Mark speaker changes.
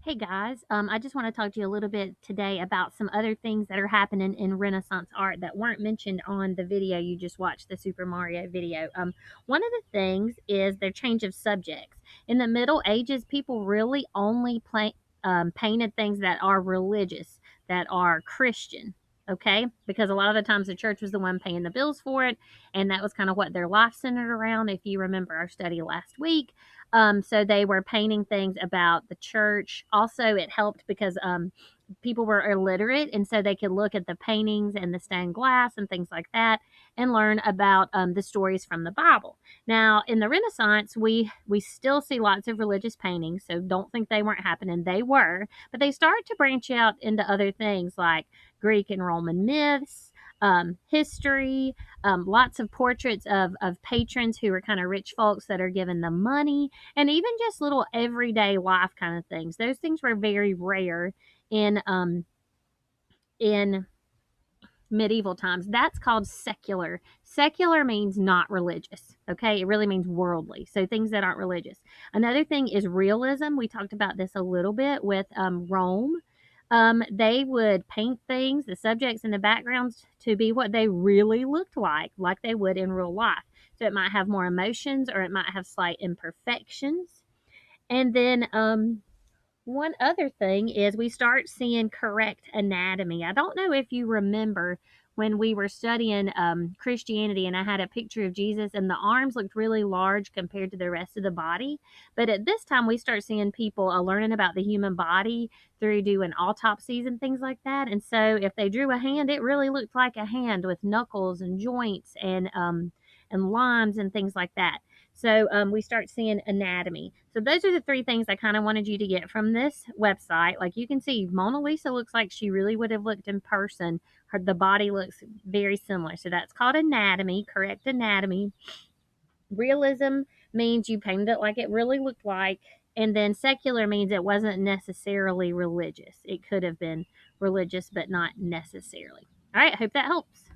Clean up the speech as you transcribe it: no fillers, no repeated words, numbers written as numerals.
Speaker 1: Hey guys, I just want to talk to you a little bit today about some other things that are happening in Renaissance art that weren't mentioned on the video you just watched, the Super Mario video. One of the things is their change of subjects. In the Middle Ages, people really only painted things that are religious, that are Christian. Okay, because a lot of the times the church was the one paying the bills for it, and that was kind of what their life centered around. If you remember our study last week, so they were painting things about the church. Also, it helped because people were illiterate, and so they could look at the paintings and the stained glass and things like that, and learn about the stories from the Bible. Now, in the Renaissance, we still see lots of religious paintings, so don't think they weren't happening. They were, but they started to branch out into other things like Greek and Roman myths, history, lots of portraits of patrons who are kind of rich folks that are giving them money, and even just little everyday life kind of things. Those things were very rare in medieval times. That's called secular. Secular means not religious. Okay, it really means worldly. So things that aren't religious. Another thing is realism. We talked about this a little bit with Rome. They would paint things, the subjects and the backgrounds, to be what they really looked like they would in real life. So it might have more emotions or it might have slight imperfections. And then one other thing is we start seeing correct anatomy. I don't know if you remember when we were studying Christianity and I had a picture of Jesus and the arms looked really large compared to the rest of the body. But at this time, we start seeing people learning about the human body through doing autopsies and things like that. And so if they drew a hand, it really looked like a hand with knuckles and joints and lines and things like that. So we start seeing anatomy. So those are the three things I kind of wanted you to get from this website. Like you can see, Mona Lisa looks like she really would have looked in person. The body looks very similar. So that's called anatomy, correct anatomy. Realism means you painted it like it really looked like. And then secular means it wasn't necessarily religious. It could have been religious, but not necessarily. All right, I hope that helps.